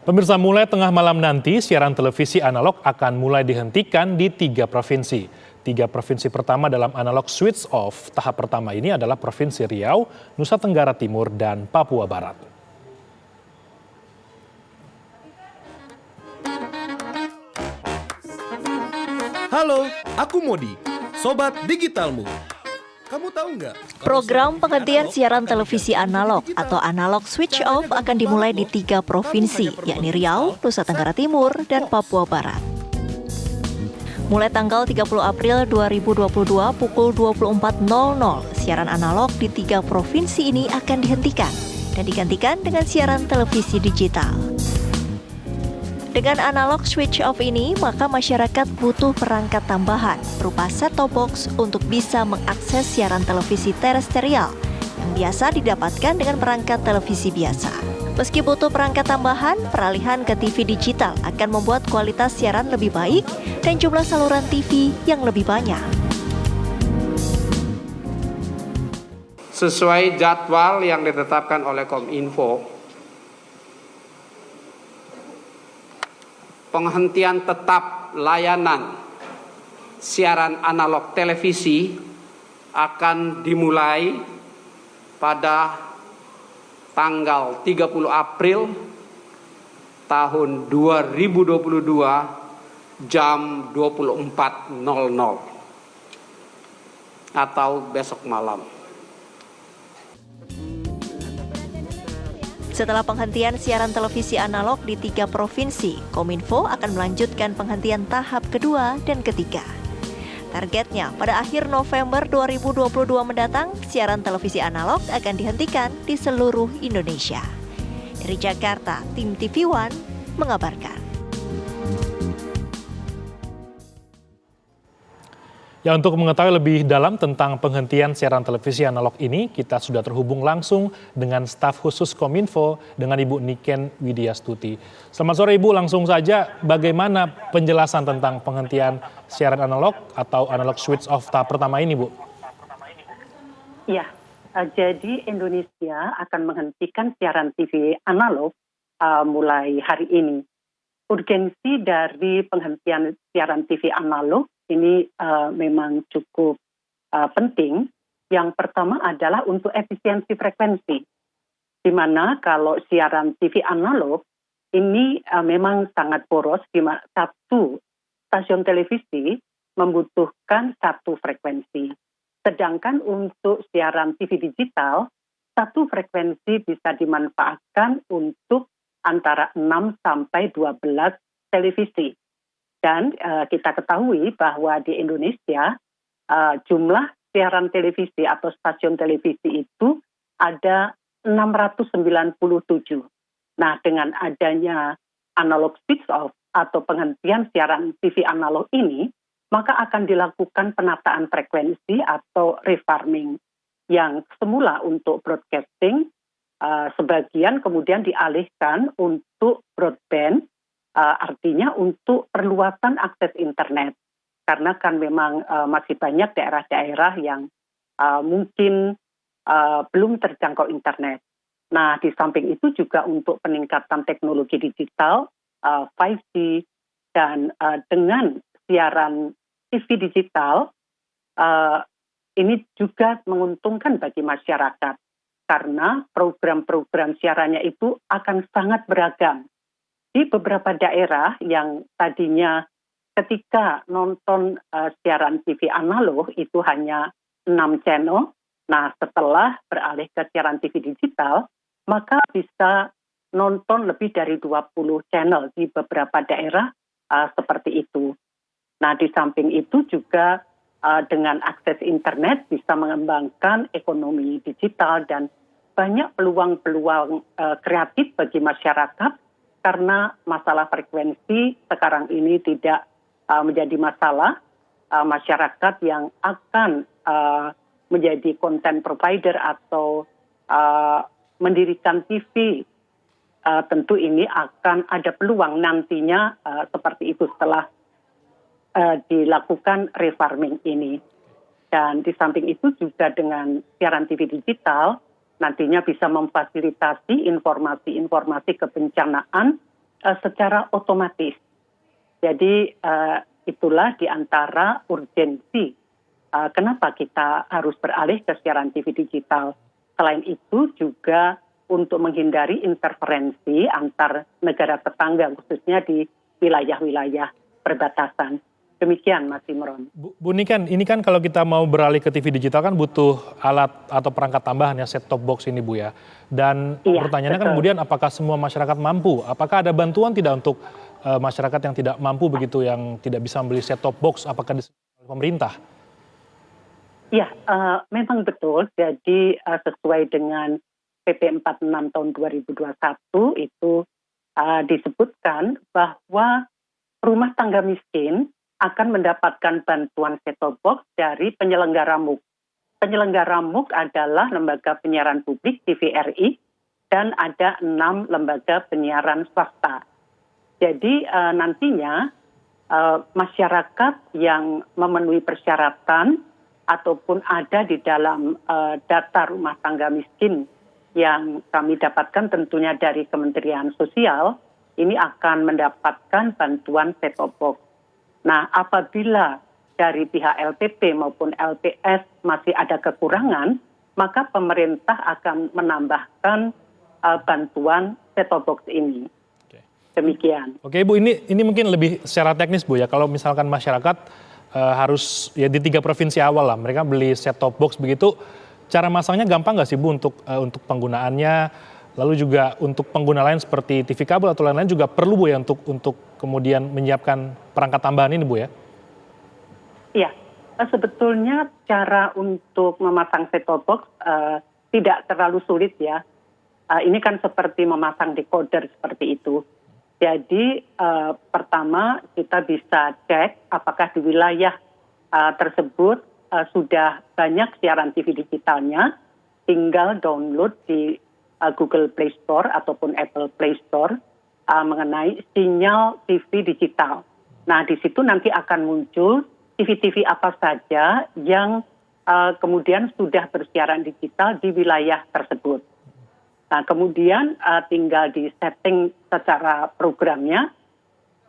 Pemirsa, mulai tengah malam nanti, siaran televisi analog akan mulai dihentikan di 3 provinsi. 3 provinsi pertama dalam analog switch off tahap pertama ini adalah Provinsi Riau, Nusa Tenggara Timur, dan Papua Barat. Halo, aku Modi, Sobat Digitalmu. Kamu tahu nggak? Program penghentian siaran televisi analog atau analog switch off akan dimulai di 3 provinsi, yakni Riau, Nusa Tenggara Timur, dan Papua Barat. Mulai tanggal 30 April 2022 pukul 24.00, siaran analog di 3 provinsi ini akan dihentikan dan digantikan dengan siaran televisi digital. Dengan analog switch off ini, maka masyarakat butuh perangkat tambahan berupa set-top box untuk bisa mengakses siaran televisi terestrial yang biasa didapatkan dengan perangkat televisi biasa. Meski butuh perangkat tambahan, peralihan ke TV digital akan membuat kualitas siaran lebih baik dan jumlah saluran TV yang lebih banyak. Sesuai jadwal yang ditetapkan oleh Kominfo, penghentian tetap layanan siaran analog televisi akan dimulai pada tanggal 30 April tahun 2022 jam 24.00 atau besok malam. Setelah penghentian siaran televisi analog di 3 provinsi, Kominfo akan melanjutkan penghentian tahap kedua dan ketiga. Targetnya, pada akhir November 2022 mendatang, siaran televisi analog akan dihentikan di seluruh Indonesia. Dari Jakarta, tim TV One mengabarkan. Ya, untuk mengetahui lebih dalam tentang penghentian siaran televisi analog ini, kita sudah terhubung langsung dengan staf khusus Kominfo dengan Ibu Niken Widyastuti. Selamat sore Ibu, langsung saja bagaimana penjelasan tentang penghentian siaran analog atau analog switch off tahap pertama ini, Bu? Ya, jadi Indonesia akan menghentikan siaran TV analog mulai hari ini. Urgensi dari penghentian siaran TV analog ini memang cukup penting. Yang pertama adalah untuk efisiensi frekuensi, di mana kalau siaran TV analog ini memang sangat boros, di mana satu stasiun televisi membutuhkan satu frekuensi. Sedangkan untuk siaran TV digital, satu frekuensi bisa dimanfaatkan untuk antara 6 sampai 12 televisi. Dan kita ketahui bahwa di Indonesia jumlah siaran televisi atau stasiun televisi itu ada 697. Nah, dengan adanya analog switch off atau penghentian siaran TV analog ini, maka akan dilakukan penataan frekuensi atau refarming yang semula untuk broadcasting, sebagian kemudian dialihkan untuk broadband. Artinya untuk perluasan akses internet, karena kan memang masih banyak daerah-daerah yang mungkin belum terjangkau internet. Nah, di samping itu juga untuk peningkatan teknologi digital, 5G, dan dengan siaran TV digital, ini juga menguntungkan bagi masyarakat, karena program-program siarannya itu akan sangat beragam. Di beberapa daerah yang tadinya ketika nonton siaran TV analog itu hanya 6 channel, nah setelah beralih ke siaran TV digital, maka bisa nonton lebih dari 20 channel di beberapa daerah seperti itu. Nah, di samping itu juga dengan akses internet bisa mengembangkan ekonomi digital dan banyak peluang-peluang kreatif bagi masyarakat, karena masalah frekuensi sekarang ini tidak menjadi masalah. Masyarakat yang akan menjadi content provider atau mendirikan TV, tentu ini akan ada peluang nantinya seperti itu setelah dilakukan refarming ini. Dan di samping itu juga dengan siaran TV digital, nantinya bisa memfasilitasi informasi-informasi kebencanaan secara otomatis. Jadi itulah di antara urgensi kenapa kita harus beralih ke siaran TV digital. Selain itu juga untuk menghindari interferensi antar negara tetangga, khususnya di wilayah-wilayah perbatasan. Demikian, Mas Imron. Bu Niken, ini kan kalau kita mau beralih ke TV digital kan butuh alat atau perangkat tambahan ya, set top box ini Bu ya. Dan Iya, pertanyaannya kan betul. kemudian apakah semua masyarakat mampu? Apakah ada bantuan tidak untuk masyarakat yang tidak mampu begitu, yang tidak bisa membeli set top box? Apakah disediakan oleh pemerintah? Ya, memang betul. Jadi sesuai dengan PP 46 tahun 2021 itu disebutkan bahwa rumah tangga miskin akan mendapatkan bantuan set-top box dari penyelenggara MUK. Penyelenggara MUK adalah lembaga penyiaran publik TVRI dan ada 6 lembaga penyiaran swasta. Jadi nantinya masyarakat yang memenuhi persyaratan ataupun ada di dalam data rumah tangga miskin yang kami dapatkan tentunya dari Kementerian Sosial, ini akan mendapatkan bantuan set-top box. Nah, apabila dari pihak LPP maupun LPS masih ada kekurangan, maka pemerintah akan menambahkan bantuan set-top box ini. Demikian. Oke Bu, ini mungkin lebih secara teknis Bu ya, kalau misalkan masyarakat harus ya di 3 provinsi awal lah, mereka beli set-top box begitu, cara masangnya gampang nggak sih Bu untuk penggunaannya, lalu juga untuk pengguna lain seperti TV kabel atau lain-lain juga perlu Bu ya untuk kemudian menyiapkan perangkat tambahan ini Bu ya? Iya, sebetulnya cara untuk memasang set-top box tidak terlalu sulit ya. Ini kan seperti memasang decoder seperti itu. Jadi pertama kita bisa cek apakah di wilayah tersebut sudah banyak siaran TV digitalnya, tinggal download di Google Play Store ataupun Apple Play Store mengenai sinyal TV digital. Nah, di situ nanti akan muncul TV-TV apa saja yang kemudian sudah bersiaran digital di wilayah tersebut. Nah, kemudian tinggal di setting secara programnya.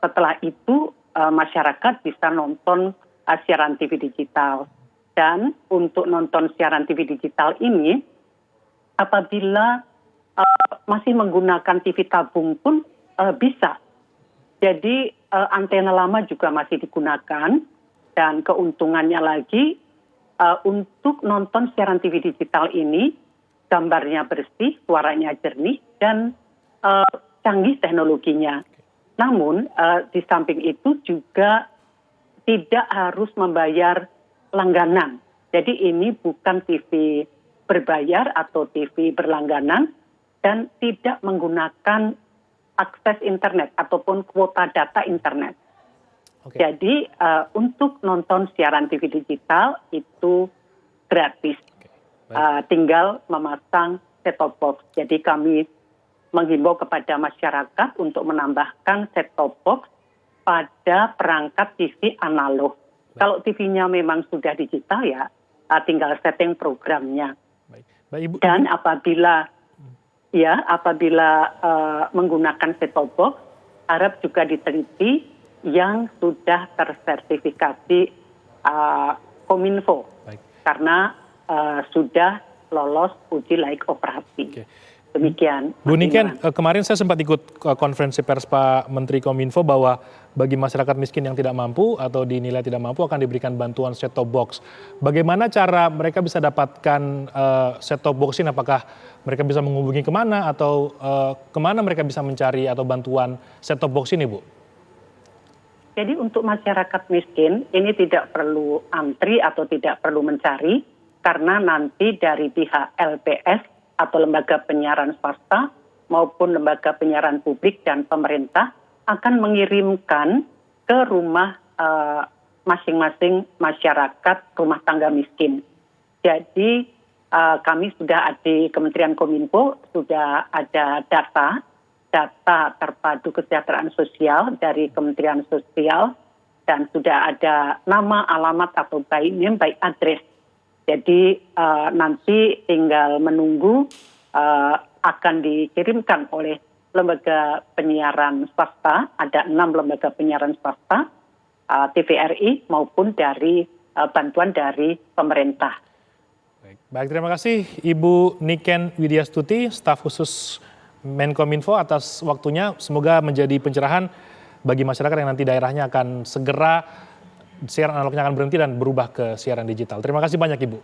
Setelah itu masyarakat bisa nonton siaran TV digital. Dan untuk nonton siaran TV digital ini, apabila masih menggunakan TV tabung pun bisa. Jadi antena lama juga masih digunakan. Dan keuntungannya lagi, untuk nonton siaran TV digital ini, gambarnya bersih, suaranya jernih, dan canggih teknologinya. Namun, di samping itu juga tidak harus membayar langganan. Jadi ini bukan TV berbayar atau TV berlangganan dan tidak menggunakan akses internet ataupun kuota data internet. Oke. Jadi untuk nonton siaran TV digital itu gratis. Tinggal memasang set-top box. Jadi kami menghimbau kepada masyarakat untuk menambahkan set-top box pada perangkat TV analog. Kalau TV-nya memang sudah digital ya, tinggal setting programnya. Baik, Ibu. Dan apabila menggunakan set-top box, harap juga diteliti yang sudah tersertifikasi Kominfo. Baik. Karena sudah lolos uji layak operasi. Oke. Demikian. Bu Niken, kemarin saya sempat ikut konferensi pers Pak Menteri Kominfo bahwa bagi masyarakat miskin yang tidak mampu atau dinilai tidak mampu akan diberikan bantuan set-top box. Bagaimana cara mereka bisa dapatkan set-top box ini? Apakah mereka bisa menghubungi kemana atau kemana mereka bisa mencari atau bantuan set-top box ini, Bu? Jadi untuk masyarakat miskin ini tidak perlu antri atau tidak perlu mencari karena nanti dari pihak LPS atau lembaga penyiaran swasta maupun lembaga penyiaran publik dan pemerintah akan mengirimkan ke rumah masing-masing masyarakat rumah tangga miskin. Jadi kami sudah di Kementerian Kominfo sudah ada data terpadu kesejahteraan sosial dari Kementerian Sosial dan sudah ada nama, alamat atau by name, by address. Jadi nanti tinggal menunggu akan dikirimkan oleh lembaga penyiaran swasta, ada 6 lembaga penyiaran swasta, TVRI maupun dari bantuan dari pemerintah. Baik, terima kasih Ibu Niken Widyastuti, staf khusus Menkominfo atas waktunya. Semoga menjadi pencerahan bagi masyarakat yang nanti daerahnya akan segera siaran analognya akan berhenti dan berubah ke siaran digital. Terima kasih banyak Ibu.